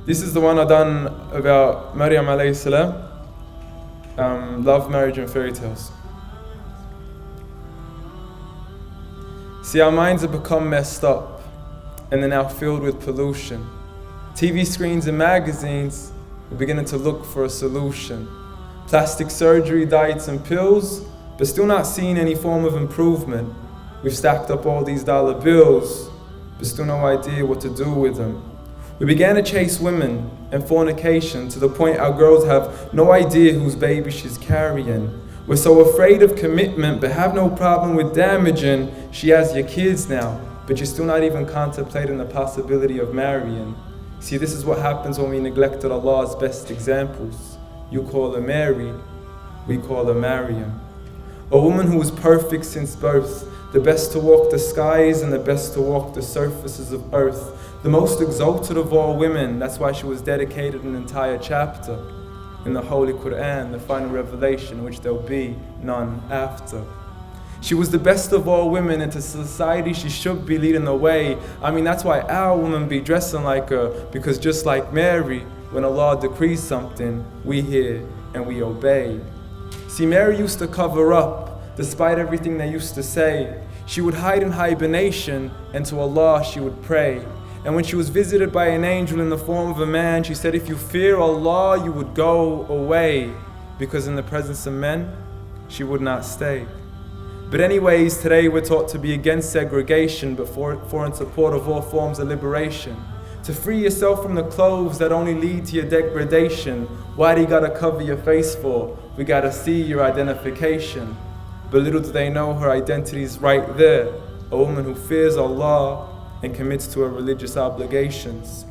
This is the one I done about Maryam alayhi salam, love, marriage and fairy tales. See, our minds have become messed up and they're now filled with pollution. TV screens and magazines are beginning to look for a solution. Plastic surgery, diets and pills, but still not seeing any form of improvement. We've stacked up all these dollar bills, but still no idea what to do with them. We began to chase women and fornication to the point our girls have no idea whose baby she's carrying. We're so afraid of commitment, but have no problem with damaging. She has your kids now, but you're still not even contemplating the possibility of marrying. See, this is what happens when we neglected Allah's best examples. You call her Mary, we call her Maryam. A woman who was perfect since birth, the best to walk the skies and the best to walk the surfaces of earth. The most exalted of all women, that's why she was dedicated an entire chapter in the Holy Quran, the final revelation, which there'll be none after. She was the best of all women, and to society she should be leading the way. I mean, that's why our women be dressing like her, because just like Mary, when Allah decrees something, we hear and we obey. See, Mary used to cover up, despite everything they used to say. She would hide in hibernation, and to Allah she would pray. And when she was visited by an angel in the form of a man, she said, if you fear Allah, you would go away, because in the presence of men, she would not stay. But anyways, today we're taught to be against segregation, but for in support of all forms of liberation. To free yourself from the clothes that only lead to your degradation. Why do you gotta cover your face for? We gotta see your identification. But little do they know her identity is right there. A woman who fears Allah and commits to her religious obligations.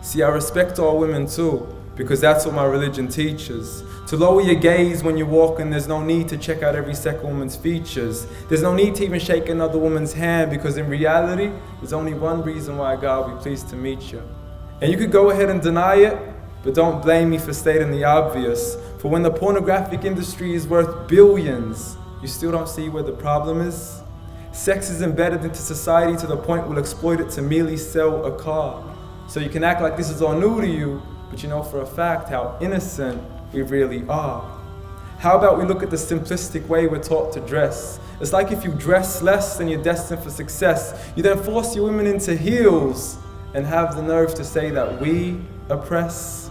See, I respect all women too, because that's what my religion teaches. To lower your gaze when you're walking, there's no need to check out every second woman's features. There's no need to even shake another woman's hand, because in reality, there's only one reason why God will be pleased to meet you. And you could go ahead and deny it, but don't blame me for stating the obvious. For when the pornographic industry is worth billions, you still don't see where the problem is? Sex is embedded into society to the point we'll exploit it to merely sell a car. So you can act like this is all new to you, but you know for a fact how innocent we really are. How about we look at the simplistic way we're taught to dress? It's like if you dress less, then you're destined for success. You then force your women into heels and have the nerve to say that we oppress.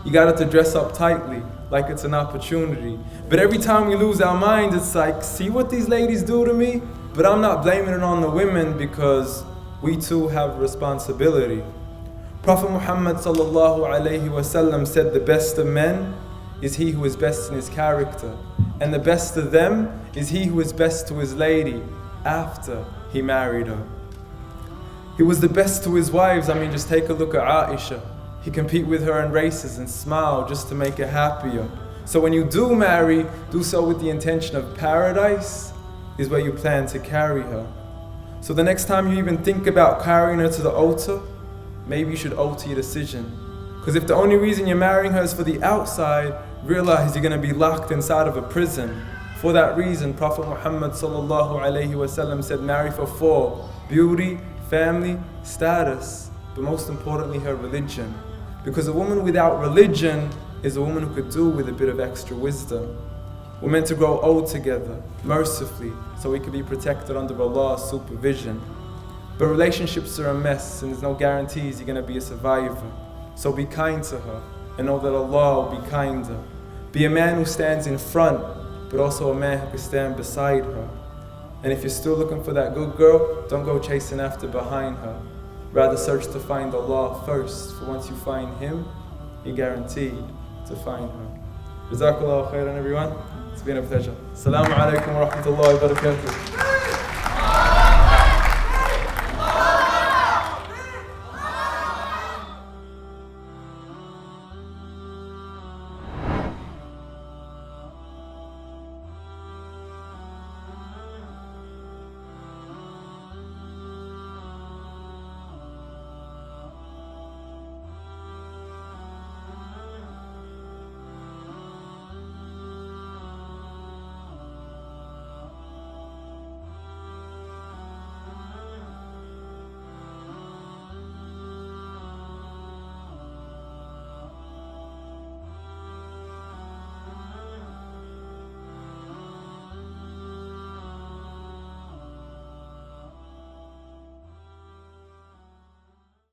You got to dress up tightly, like it's an opportunity. But every time we lose our mind, it's like, see what these ladies do to me? But I'm not blaming it on the women, because we too have responsibility. Prophet Muhammad sallallahu alayhi wasallam said, the best of men is he who is best in his character, and the best of them is he who is best to his lady after he married her. He was the best to his wives. I mean, just take a look at Aisha. He compete with her in races and smile just to make her happier. So when you do marry, do so with the intention of paradise is where you plan to carry her. So the next time you even think about carrying her to the altar, maybe you should alter your decision. Because if the only reason you're marrying her is for the outside, realize you're going to be locked inside of a prison. For that reason, Prophet Muhammad sallallahu alayhi wasallam said, marry for 4: beauty, family, status, but most importantly her religion. Because a woman without religion is a woman who could do with a bit of extra wisdom. We're meant to grow old together, mercifully, so we can be protected under Allah's supervision. But relationships are a mess, and there's no guarantees you're going to be a survivor. So be kind to her, and know that Allah will be kinder. Be a man who stands in front, but also a man who can stand beside her. And if you're still looking for that good girl, don't go chasing after behind her. Rather search to find Allah first, for once you find Him, you're guaranteed to find her. Jazakallahu khairan, everyone. It's been a pleasure. Assalamu alaikum wa rahmatullahi wa barakatuh.